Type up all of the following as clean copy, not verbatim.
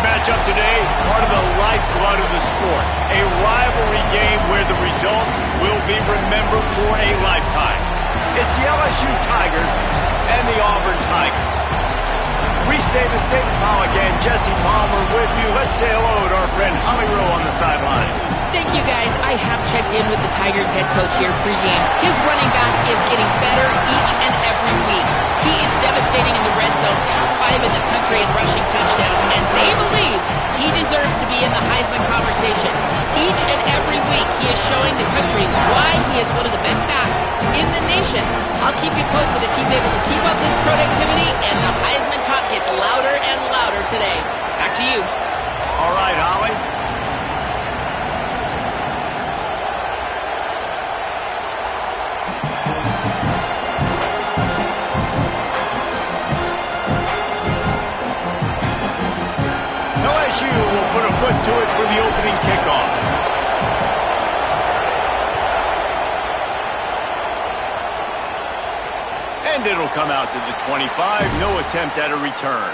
matchup today, part of the lifeblood of the sport. A rivalry game where the results will be remembered for a lifetime. It's the LSU Tigers and the Auburn Tigers. Reese Davis, David Pollack, and Jesse Palmer with you. Let's say hello to our friend Holly Rowe on the sideline. Thank you, guys. I have checked in with the Tigers head coach here pregame. His running back is getting better each and every week. He is devastating in the red zone, top 5 in the country in rushing touchdowns, and they believe he deserves to be in the Heisman conversation. Each and every week, he is showing the country why he is one of the best backs in the nation. I'll keep you posted if he's able to keep up this productivity, and the Heisman talk gets louder and louder today. Back to you. All right, Holly. LSU will put a foot to it for the opening kickoff. And it'll come out to the 25. No attempt at a return.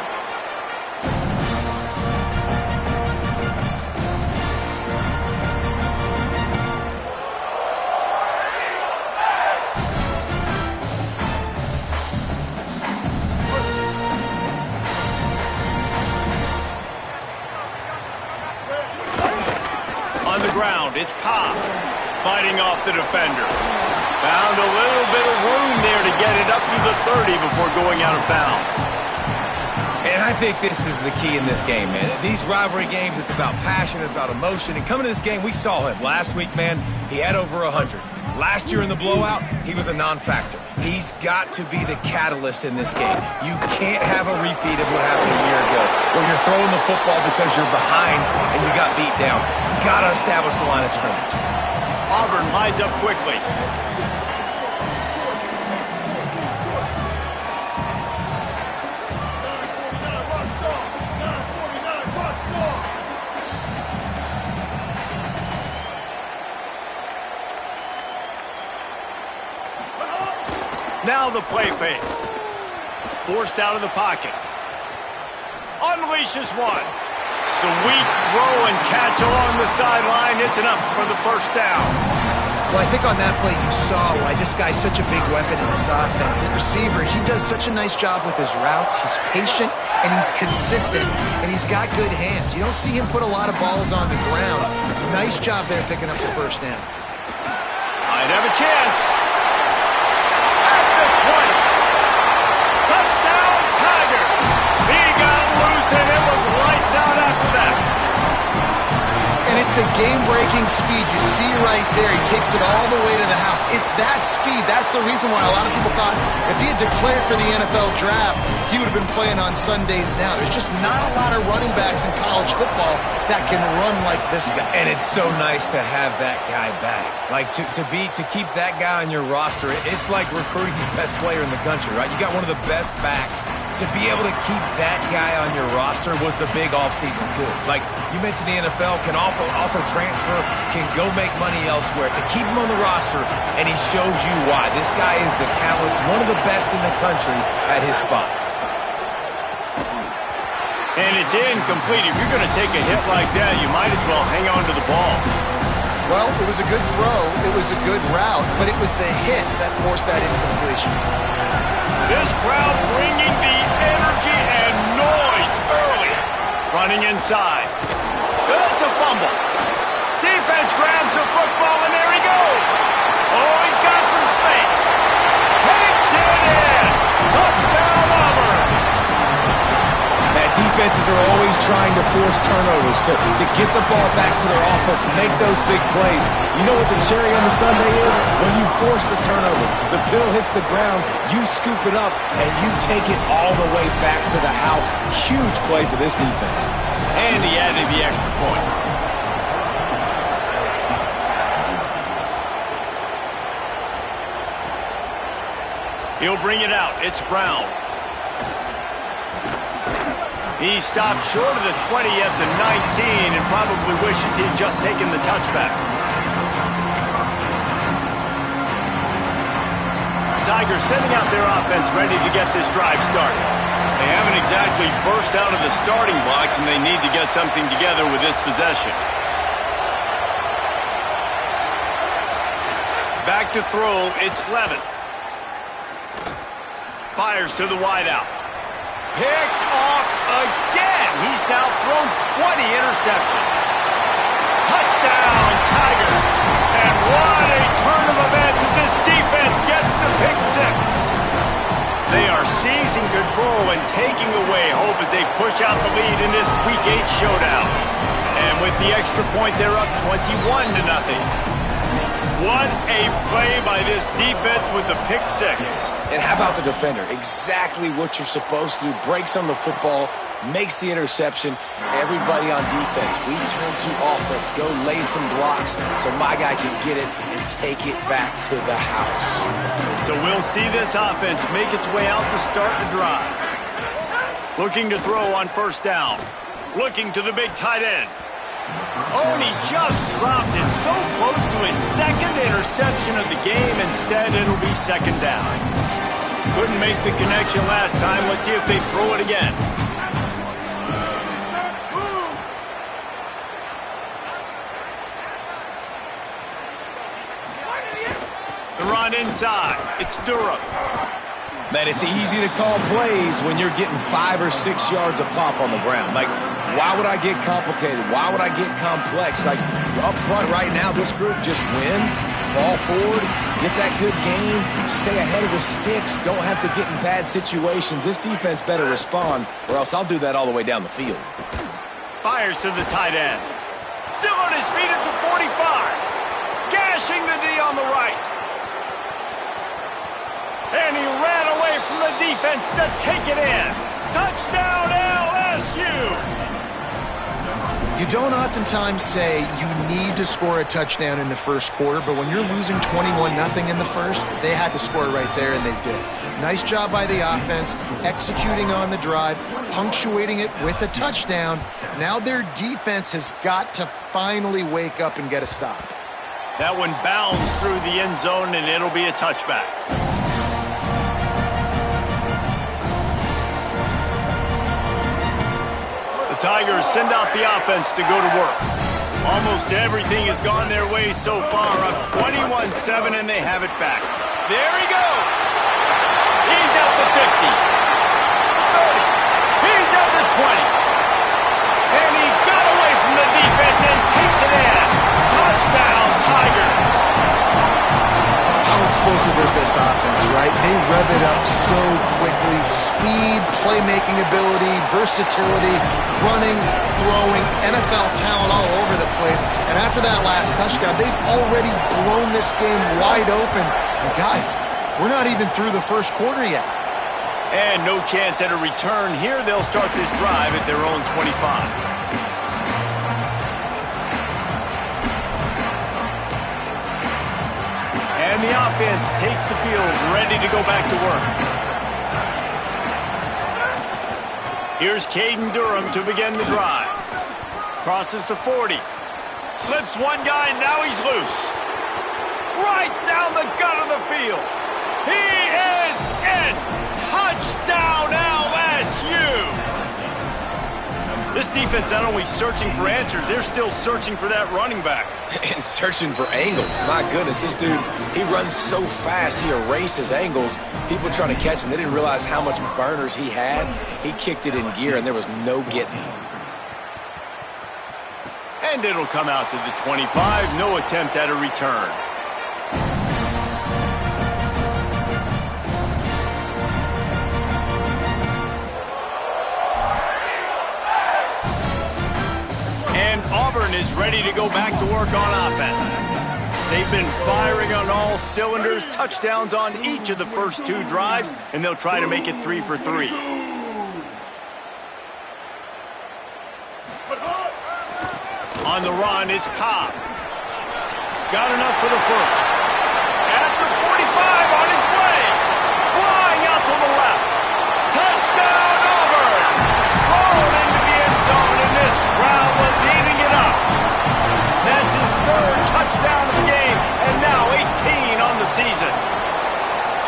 On the ground, it's Cobb fighting off the defender. Found a little bit of room there to get it up to the 30 before going out of bounds. And I think this is the key in this game, man. These rivalry games, it's about passion, it's about emotion. And coming to this game, we saw him. Last week, man, he had over 100. Last year in the blowout, he was a non-factor. He's got to be the catalyst in this game. You can't have a repeat of what happened a year ago, where you're throwing the football because you're behind and you got beat down. You got to establish the line of scrimmage. Auburn lines up quickly. Now the play fake. Forced out of the pocket. Unleashes one. Sweet throw and catch along the sideline. It's enough for the first down. Well, I think on that play you saw why this guy's such a big weapon in this offense. At receiver, he does such a nice job with his routes. He's patient, and he's consistent, and he's got good hands. You don't see him put a lot of balls on the ground. Nice job there picking up the first down. Might have a chance. At the 20. Touchdown, Tigers. He got loose, and it was lights out after that. And it's the game-breaking speed you see right there. He takes it all the way to the house. It's that speed. That's the reason why a lot of people thought if he had declared for the NFL draft, he would have been playing on Sundays now. There's just not a lot of running backs in college football that can run like this guy. And it's so nice to have that guy back. Like, to keep that guy on your roster, it's like recruiting the best player in the country, right? You got one of the best backs. To be able to keep that guy on your roster was the big offseason coup. Like, you mentioned the NFL can also transfer, can go make money elsewhere. To keep him on the roster, and he shows you why. This guy is the catalyst, one of the best in the country at his spot. And it's incomplete. If you're going to take a hit like that, you might as well hang on to the ball. Well, it was a good throw. It was a good route, but it was the hit that forced that incompletion. This crowd bringing the energy and noise early. Running inside. It's a fumble. Defense grabs the football, and there he goes. Oh, he's got some space. Takes it in. Touchdown, Auburn. Defenses are always trying to force turnovers to get the ball back to their offense, make those big plays. You know what the cherry on the sundae is? When you force the turnover, the pill hits the ground, you scoop it up, and you take it all the way back to the house. Huge play for this defense. And he added the extra point. He'll bring it out. It's Brown. He stopped short of the 20 at the 19 and probably wishes he'd just taken the touchback. Tigers sending out their offense ready to get this drive started. They haven't exactly burst out of the starting blocks, and they need to get something together with this possession. Back to throw, it's Levin. Fires to the wideout. Picked off again. He's now thrown 20 interceptions. Touchdown, Tigers. And what a turn of events as this defense gets the pick six. They are seizing control and taking away hope as they push out the lead in this Week 8 showdown. And with the extra point, they're up 21-0. What a play by this defense with the pick six. And how about the defender? Exactly what you're supposed to do. Breaks on the football, makes the interception. Everybody on defense, we turn to offense. Go lay some blocks so my guy can get it and take it back to the house. So we'll see this offense make its way out to start the drive. Looking to throw on first down. Looking to the big tight end. Oh, and he just dropped it so close to his second interception of the game. Instead, it'll be second down. Couldn't make the connection last time. Let's see if they throw it again. The run inside. It's Durham. Man, it's easy to call plays when you're getting 5 or 6 yards of pop on the ground. Like, why would I get complicated? Why would I get complex? Like, up front right now, this group just win, fall forward, get that good game, stay ahead of the sticks, don't have to get in bad situations. This defense better respond, or else I'll do that all the way down the field. Fires to the tight end. Still on his feet at the 45. Gashing the D on the right. And he ran away from the defense to take it in. Touchdown, LSU! You don't oftentimes say you need to score a touchdown in the first quarter, but when you're losing 21-0 in the first, they had to score right there, and they did. Nice job by the offense, executing on the drive, punctuating it with a touchdown. Now their defense has got to finally wake up and get a stop. That one bounds through the end zone, and it'll be a touchback. Tigers send out the offense to go to work. Almost everything has gone their way so far, up 21-7, and they have it back. There he goes. He's at the 50. 30. He's at the 20. And he got away from the defense and takes it in. Touchdown, Tigers. How explosive is this offense, right? They rev it up so quickly. Speed, playmaking ability, versatility, running, throwing, NFL talent all over the place. And after that last touchdown, they've already blown this game wide open. And guys, we're not even through the first quarter yet. And no chance at a return here. They'll start this drive at their own 25. And the offense takes the field, ready to go back to work. Here's Caden Durham to begin the drive. Crosses to 40. Slips one guy, now he's loose. Right down the gut of the field. He is in. Touchdown, LSU. This defense not only searching for answers, they're still searching for that running back. And searching for angles. My goodness, this dude, he runs so fast, he erases angles. People trying to catch him, they didn't realize how much burners he had. He kicked it in gear, and there was no getting him. And it'll come out to the 25. No attempt at a return. Auburn is ready to go back to work on offense. They've been firing on all cylinders, touchdowns on each of the first 2 drives, and they'll try to make it 3 for 3. On the run, it's Cobb. Got enough for the first. At the 45, on his way. Flying out to the left. Touchdown, Auburn! Rolled into the end zone, and this crowd was eating it up. That's his 3rd touchdown of the game, and now 18 on the season.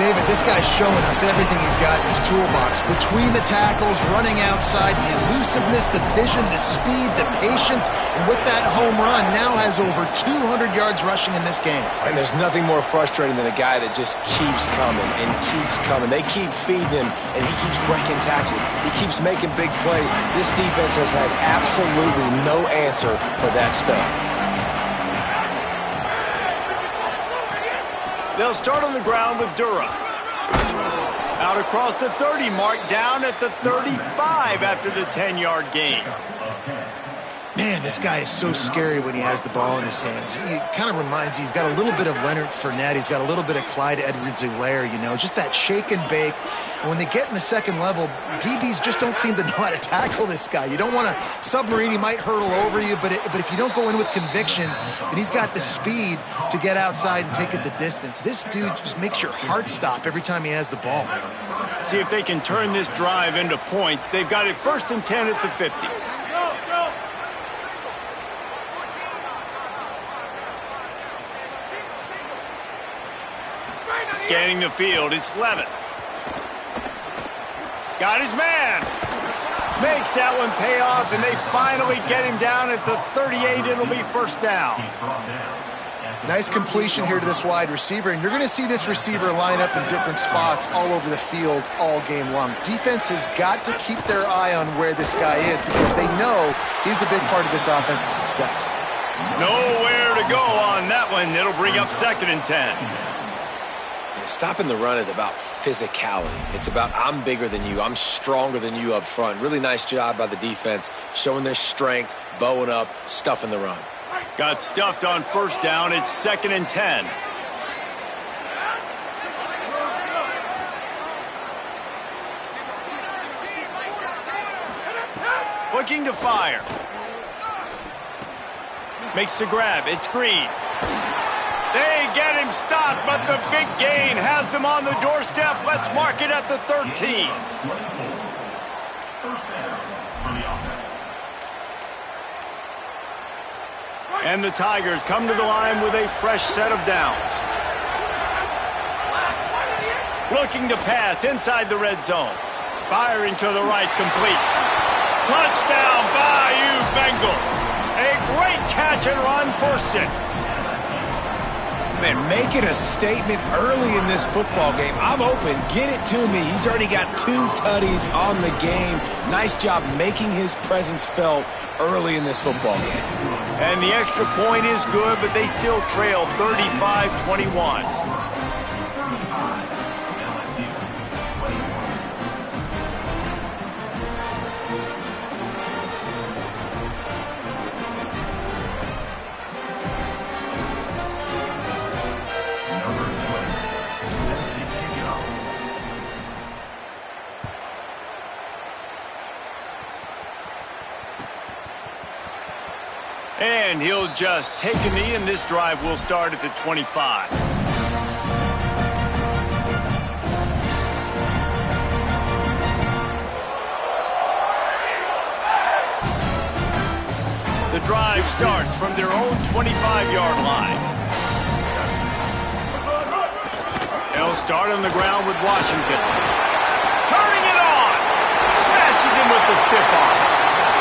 David, this guy's showing us everything he's got in his toolbox. Between the tackles, running outside, the elusiveness, the vision, the speed, the patience, and with that home run, now has over 200 yards rushing in this game. And there's nothing more frustrating than a guy that just keeps coming and keeps coming. They keep feeding him, and he keeps breaking tackles. He keeps making big plays. This defense has had absolutely no answer for that stuff. They'll start on the ground with Durham. Out across the 30 mark, down at the 35 after the 10-yard gain. Man, this guy is so scary when he has the ball in his hands. He kind of reminds you, he's got a little bit of Leonard Fournette. He's got a little bit of Clyde Edwards-Helaire, you know, just that shake and bake. And when they get in the second level, DBs just don't seem to know how to tackle this guy. You don't want to submarine. He might hurtle over you, but if you don't go in with conviction, then he's got the speed to get outside and take it the distance. This dude just makes your heart stop every time he has the ball. See if they can turn this drive into points. They've got it 1st and 10 at the 50. Scanning the field, it's Levitt. Got his man. Makes that one pay off, and they finally get him down at the 38. It'll be 1st down. Nice completion here to this wide receiver, and you're going to see this receiver line up in different spots all over the field all game long. Defense has got to keep their eye on where this guy is because they know he's a big part of this offense's success. Nowhere to go on that one. It'll bring up 2nd and 10. Stopping the run is about physicality. It's about I'm bigger than you. I'm stronger than you up front. Really nice job by the defense, showing their strength, bowing up, stuffing the run. Got stuffed on 1st down. It's 2nd and 10. Looking to fire. Makes the grab. It's Green. They get him stopped, but the big gain has them on the doorstep. Let's mark it at the 13. And the Tigers come to the line with a fresh set of downs. Looking to pass inside the red zone. Firing to the right, complete. Touchdown, Bayou Bengals. A great catch and run for 6. Man, making a statement early in this football game. I'm open. Get it to me. He's already got 2 tutties on the game. Nice job making his presence felt early in this football game. And the extra point is good, but they still trail 35-21. And he'll just take a knee, and this drive will start at the 25. The drive starts from their own 25-yard line. They'll start on the ground with Washington. Turning it on! Smashes him with the stiff arm.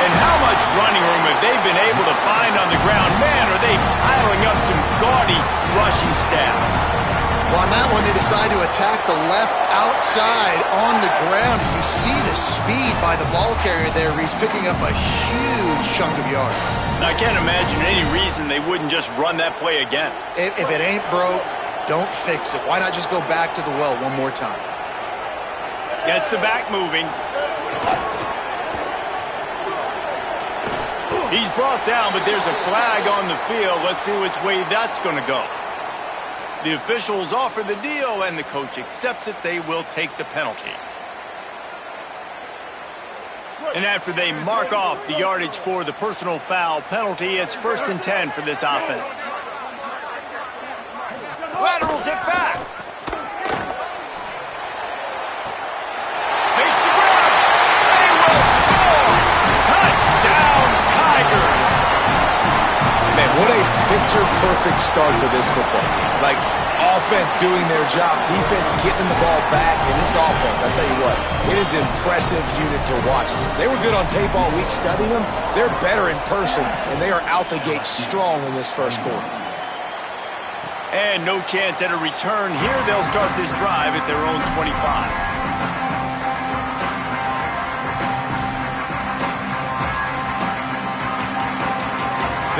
And how much running room have they been able to find on the ground? Man, are they piling up some gaudy rushing stats. Well, on that one, they decide to attack the left outside on the ground. And you see the speed by the ball carrier there. He's picking up a huge chunk of yards. I can't imagine any reason they wouldn't just run that play again. If it ain't broke, don't fix it. Why not just go back to the well one more time? Gets the back moving. He's brought down, but there's a flag on the field. Let's see which way that's going to go. The officials offer the deal, and the coach accepts it. They will take the penalty. And after they mark off the yardage for the personal foul penalty, it's 1st and 10 for this offense. Laterals it back. Makes the grab. They will score. Touchdown, Tigers. Man, what a picture-perfect start to this football game. Like, offense doing their job, defense getting the ball back, and this offense, I tell you what, it is an impressive unit to watch. They were good on tape all week studying them. They're better in person, and they are out the gate strong in this first quarter. And no chance at a return here. They'll start this drive at their own 25.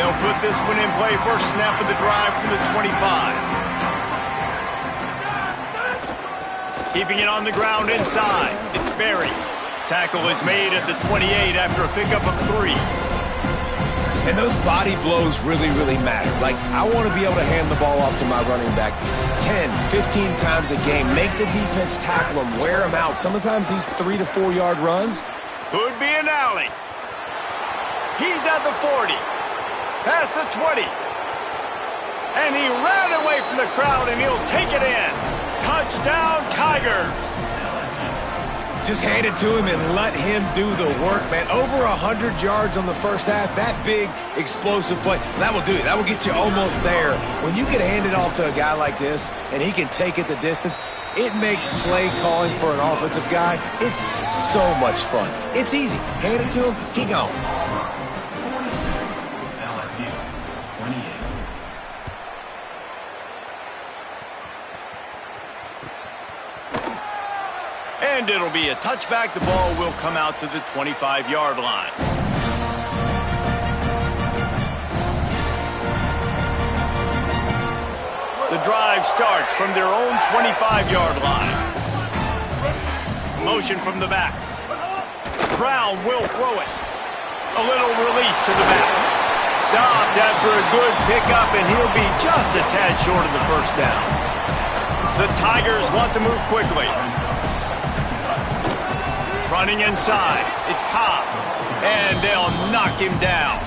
They'll put this one in play. First snap of the drive from the 25. Keeping it on the ground inside. It's Berry. Tackle is made at the 28 after a pickup of 3. And those body blows really, really matter. Like, I want to be able to hand the ball off to my running back 10, 15 times a game. Make the defense tackle them, wear them out. Sometimes these 3 to 4 yard runs. Could be an alley. He's at the 40. Past the 20. And he ran away from the crowd, and he'll take it in. Touchdown, Tigers. Just hand it to him and let him do the work, man. Over 100 yards on the first half. That big, explosive play. That will do it. That will get you almost there. When you get handed off to a guy like this, and he can take it the distance, it makes play calling for an offensive guy, it's so much fun. It's easy. Hand it to him, he gone. And it'll be a touchback. The ball will come out to the 25-yard line. The drive starts from their own 25-yard line. Motion from the back. Brown will throw it. A little release to the back. Stopped after a good pickup, and he'll be just a tad short of the first down. The Tigers want to move quickly. Running inside, it's Cobb, and they'll knock him down.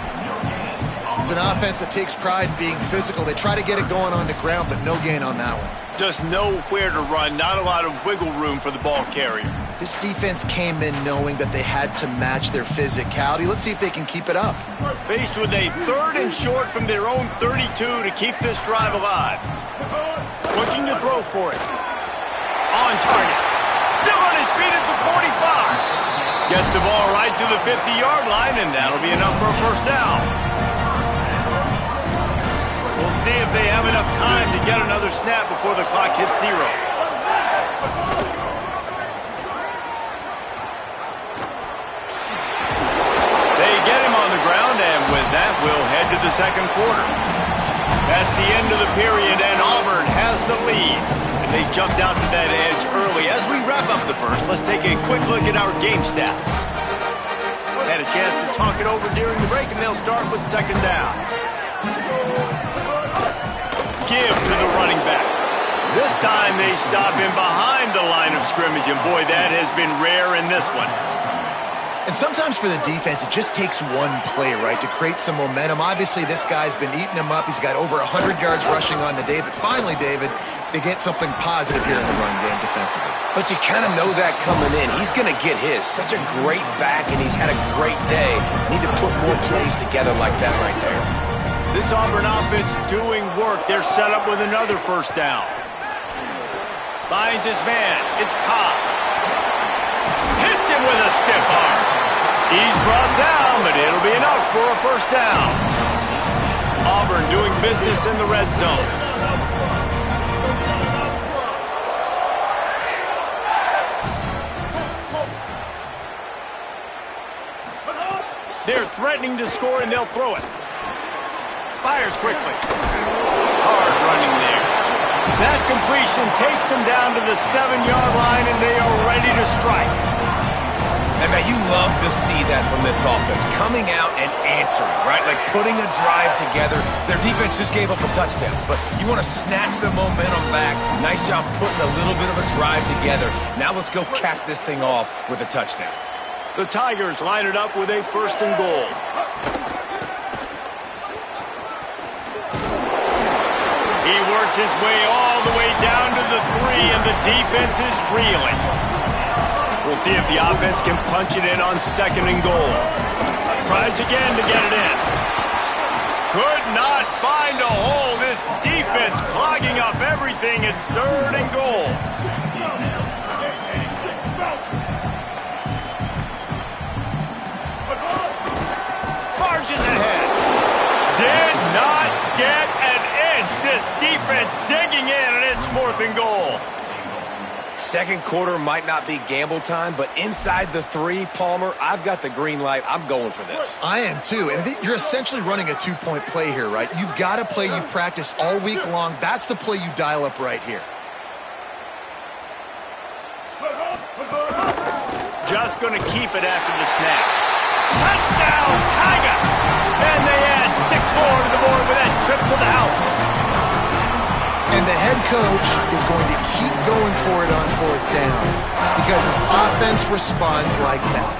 It's an offense that takes pride in being physical. They try to get it going on the ground, but no gain on that one. Just nowhere to run, not a lot of wiggle room for the ball carrier. This defense came in knowing that they had to match their physicality. Let's see if they can keep it up. Faced with a 3rd and short from their own 32 to keep this drive alive. Looking to throw for it. On target. Still on his feet at the 45. Gets the ball right to the 50-yard line, and that'll be enough for a first down. We'll see if they have enough time to get another snap before the clock hits 0. They get him on the ground, and with that, we'll head to the second quarter. That's the end of the period, and Auburn has the lead. And they jumped out to that edge early. As we wrap up the first, let's take a quick look at our game stats. Had a chance to talk it over during the break, and they'll start with second down. Give to the running back. This time they stop him behind the line of scrimmage, and boy, that has been rare in this one. And sometimes for the defense, it just takes one play, right, to create some momentum. Obviously, this guy's been eating him up. He's got over 100 yards rushing on the day. But finally, David, they get something positive here in the run game defensively. But you kind of know that coming in. He's going to get his. Such a great back, and he's had a great day. Need to put more plays together like that right there. This Auburn offense doing work. They're set up with another first down. Finds his man. It's Cobb. Hits him with a stiff arm. He's brought down, but it'll be enough for a first down. Auburn doing business in the red zone. They're threatening to score, and they'll throw it. Fires quickly. Hard running there. That completion takes them down to the 7-yard line, and they are ready to strike. And man, you love to see that from this offense. Coming out and answering, right? Like putting a drive together. Their defense just gave up a touchdown, but you want to snatch the momentum back. Nice job putting a little bit of a drive together. Now let's go cap this thing off with a touchdown. The Tigers line it up with a 1st and goal. He works his way all the way down to the 3, and the defense is reeling. We'll see if the offense can punch it in on 2nd and goal. Tries again to get it in. Could not find a hole. This defense clogging up everything. It's 3rd and goal. Marches ahead. Did not get an inch. This defense digging in, and it's 4th and goal. Second quarter might not be gamble time, but inside the 3, Palmer, I've got the green light. I'm going for this. I am too. And you're essentially running a 2-point play here, right? You've got a play you've practiced all week long. That's the play you dial up right here. Just going to keep it after the snap. Touchdown, Tigers! And they add 6 more to the board with that trip to the house. And the head coach is going to keep going for it on 4th down because his offense responds like that.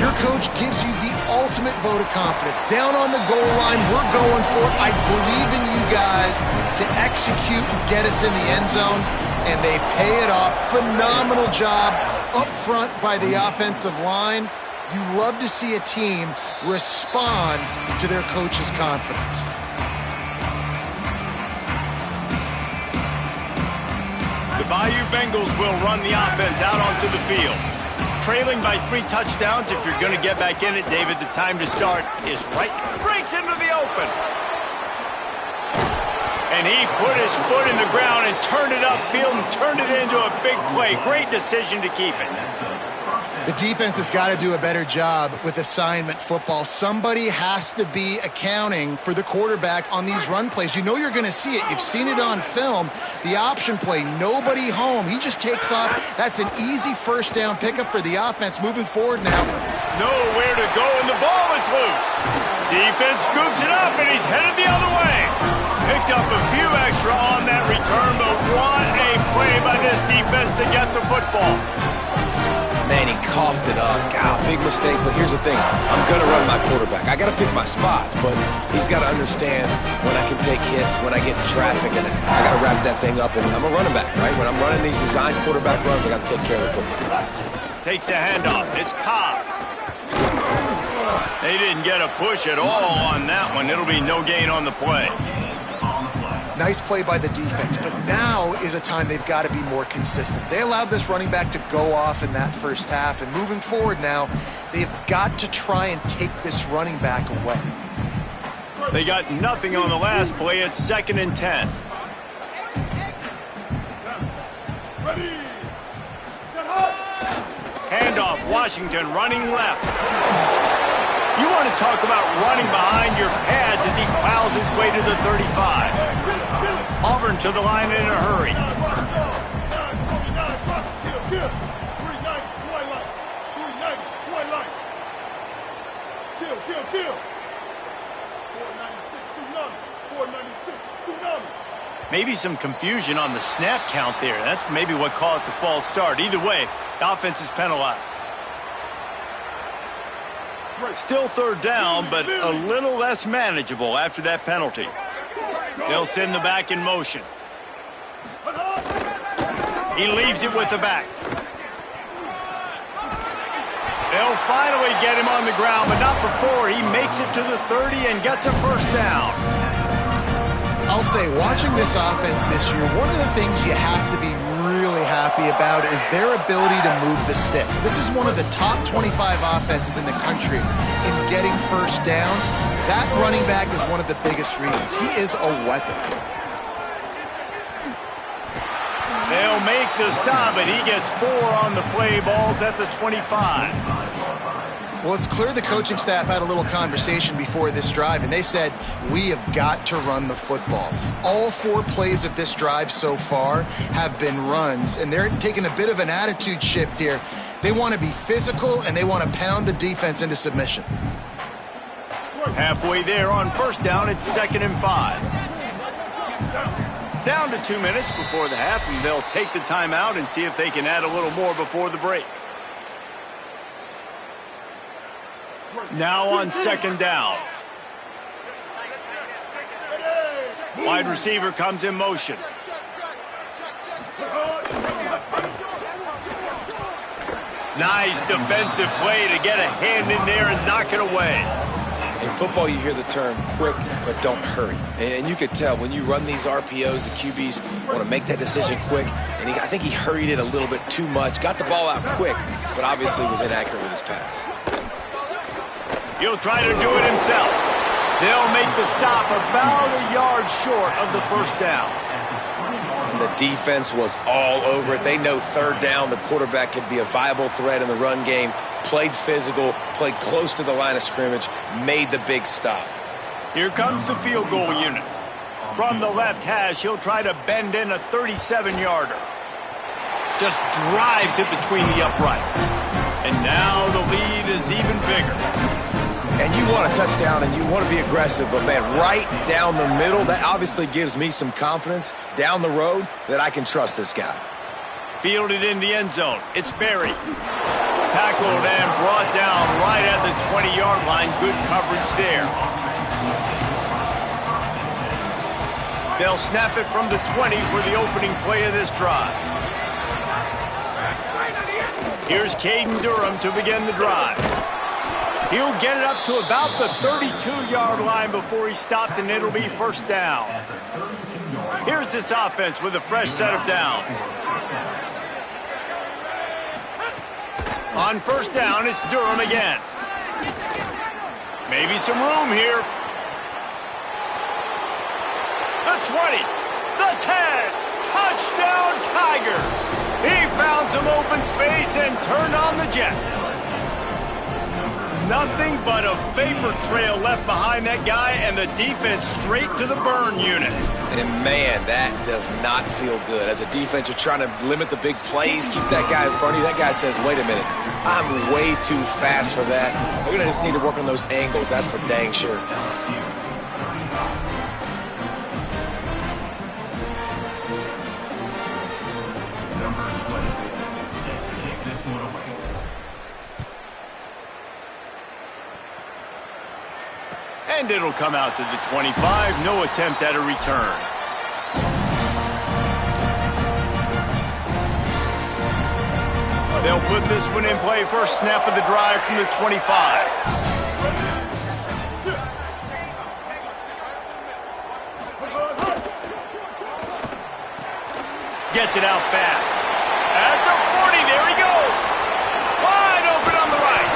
Your coach gives you the ultimate vote of confidence. Down on the goal line, we're going for it. I believe in you guys to execute and get us in the end zone, and they pay it off. Phenomenal job up front by the offensive line. You love to see a team respond to their coach's confidence. The Bayou Bengals will run the offense out onto the field. Trailing by 3 touchdowns. If you're going to get back in it, David, the time to start is right. Breaks into the open. And he put his foot in the ground and turned it upfield and turned it into a big play. Great decision to keep it. The defense has got to do a better job with assignment football. Somebody has to be accounting for the quarterback on these run plays. You know you're going to see it. You've seen it on film. The option play, nobody home. He just takes off. That's an easy 1st down pickup for the offense moving forward now. Nowhere to go, and the ball is loose. Defense scoops it up, and he's headed the other way. Picked up a few extra on that return, but what a play by this defense to get the football. Man, he coughed it up. God, big mistake, but here's the thing. I'm going to run my quarterback. I got to pick my spots, but he's got to understand when I can take hits, when I get in traffic, and I got to wrap that thing up, and I'm a running back, right? When I'm running these design quarterback runs, I got to take care of the football. Takes the handoff. It's Cobb. They didn't get a push at all on that one. It'll be no gain on the play. Nice play by the defense, but now is a time they've got to be more consistent. They allowed this running back to go off in that 1st half, and moving forward now, they've got to try and take this running back away. They got nothing on the last play. It's 2nd and 10. Handoff, Washington running left. You want to talk about running behind your pads as he plows his way to the 35. Auburn to the line in a hurry. Maybe some confusion on the snap count there. That's maybe what caused the false start. Either way, the offense is penalized. Still 3rd down, but a little less manageable after that penalty. They'll send the back in motion. He leaves it with the back. They'll finally get him on the ground, but not before he makes it to the 30 and gets a 1st down. I'll say, watching this offense this year, one of the things you have to be really happy about is their ability to move the sticks. This is one of the top 25 offenses in the country in getting 1st downs. That running back is one of the biggest reasons. He is a weapon. They'll make the stop, and he gets 4 on the play. Balls at the 25. Well, it's clear the coaching staff had a little conversation before this drive, and they said, we have got to run the football. All 4 plays of this drive so far have been runs, and they're taking a bit of an attitude shift here. They want to be physical, and they want to pound the defense into submission. Halfway there on 1st down, it's 2nd and 5. Down to 2 minutes before the half, and they'll take the timeout and see if they can add a little more before the break. Now on 2nd down. Wide receiver comes in motion. Nice defensive play to get a hand in there and knock it away. In football, you hear the term quick, but don't hurry. And you could tell when you run these RPOs, the QBs want to make that decision quick. And I think he hurried it a little bit too much, got the ball out quick, but obviously was inaccurate with his pass. He'll try to do it himself. They'll make the stop about a yard short of the first down. And the defense was all over it. They know third down, the quarterback could be a viable threat in the run game. Played physical, played close to the line of scrimmage, made the big stop. Here comes the field goal unit. From the left hash, he'll try to bend in a 37-yarder. Just drives it between the uprights. And now the lead is even bigger. And you want a touchdown and you want to be aggressive, but man, right down the middle, that obviously gives me some confidence down the road that I can trust this guy. Fielded in the end zone. It's Berry. Tackled and brought down right at the 20-yard line. Good coverage there. They'll snap it from the 20 for the opening play of this drive. Here's Caden Durham to begin the drive. He'll get it up to about the 32-yard line before he's stopped, and it'll be first down. Here's this offense with a fresh set of downs. On first down, it's Durham again. Maybe some room here. The 20, the 10, touchdown Tigers. He found some open space and turned on the Jets. Nothing but a vapor trail left behind that guy, and the defense straight to the burn unit. And man, that does not feel good. As a defense, you're trying to limit the big plays, keep that guy in front of you. That guy says, wait a minute, I'm way too fast for that. We're going to just need to work on those angles. That's for dang sure. And it'll come out to the 25. No attempt at a return. They'll put this one in play. First snap of the drive from the 25. Gets it out fast. At the 40, there he goes. Wide open on the right.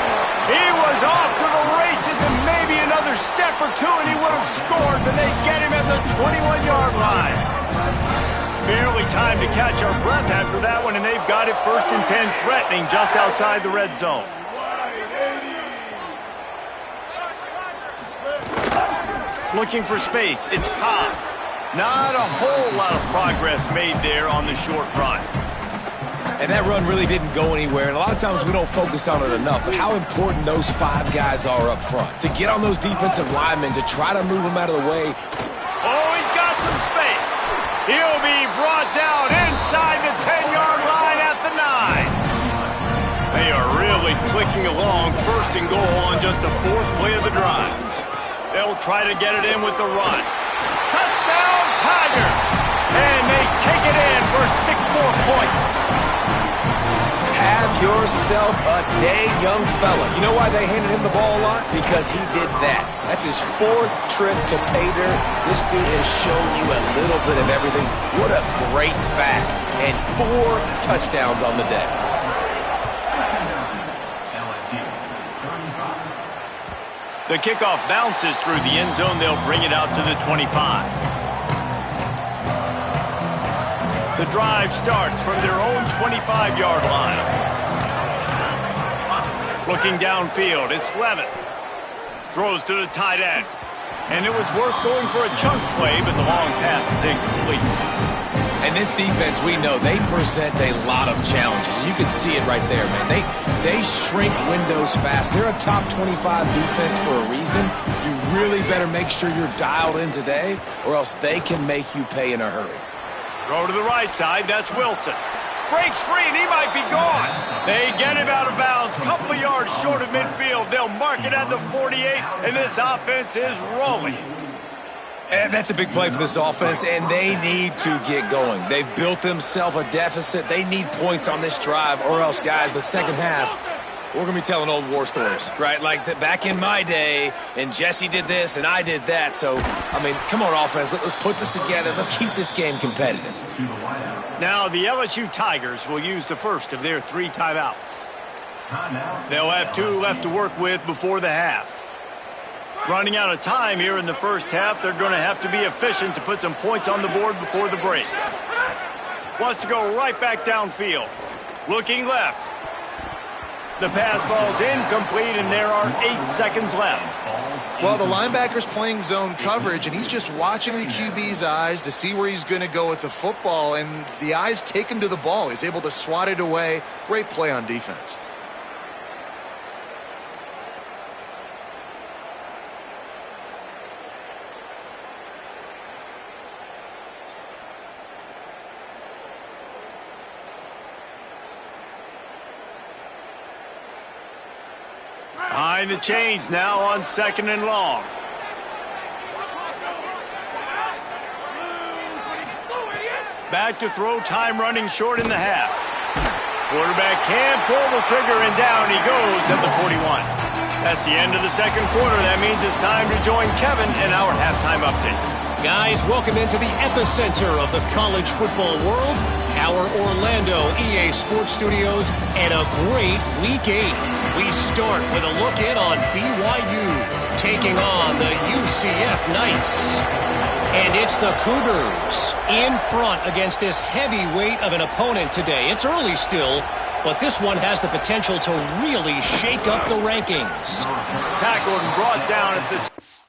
He was off to the races, and maybe another step or two and he would have scored, but they get him at the 21-yard line. Barely time to catch our breath after that one, and they've got it first and 10, threatening just outside the red zone. Looking for space, it's Cobb. Not a whole lot of progress made there on the short run. And that run really didn't go anywhere. And a lot of times we don't focus on it enough. But how important those five guys are up front. To get on those defensive linemen, to try to move them out of the way. Oh, he's got some space. He'll be brought down inside the 10-yard line at the 9. They are really clicking along. First and goal on just the fourth play of the drive. They'll try to get it in with the run. Touchdown, Tigers! And they take it in for 6 more points. Have yourself a day, young fella. You know why they handed him the ball a lot? Because he did that. That's his 4th trip to pay dirt. This dude has shown you a little bit of everything. What a great back. And 4 touchdowns on the day. The kickoff bounces through the end zone. They'll bring it out to the 25. The drive starts from their own 25-yard line. Looking downfield, it's Levin. Throws to the tight end. And it was worth going for a chunk play, but the long pass is incomplete. And this defense, we know, they present a lot of challenges. And you can see it right there, man. They shrink windows fast. They're a top 25 defense for a reason. You really better make sure you're dialed in today, or else they can make you pay in a hurry. Throw to the right side, that's Wilson. Breaks free, and he might be gone. They get him out of bounds, couple of yards short of midfield. They'll mark it at the 48, and this offense is rolling. And that's a big play for this offense, and they need to get going. They've built themselves a deficit. They need points on this drive, or else, guys, the second half, we're going to be telling old war stories, right? Like back in my day, and Jesse did this, and I did that. So, I mean, come on, offense. Let's put this together. Let's keep this game competitive. Now, the LSU Tigers will use the first of their 3 timeouts. They'll have 2 left to work with before the half. Running out of time here in the first half, they're going to have to be efficient to put some points on the board before the break. Wants to go right back downfield. Looking left. The pass falls incomplete, and there are 8 seconds left. Well, the linebacker's playing zone coverage, and he's just watching the QB's eyes to see where he's going to go with the football, and the eyes take him to the ball. He's able to swat it away. Great play on defense. Behind the chains now on 2nd and long. Back to throw, time running short in the half. Quarterback can't pull the trigger, and down he goes at the 41. That's the end of the second quarter. That means it's time to join Kevin in our halftime update. Guys, welcome into the epicenter of the college football world, our Orlando EA Sports Studios, and a great Week 8. We start with a look in on BYU, taking on the UCF Knights. And it's the Cougars in front against this heavyweight of an opponent today. It's early still, but this one has the potential to really shake up the rankings. Tackled and brought down at the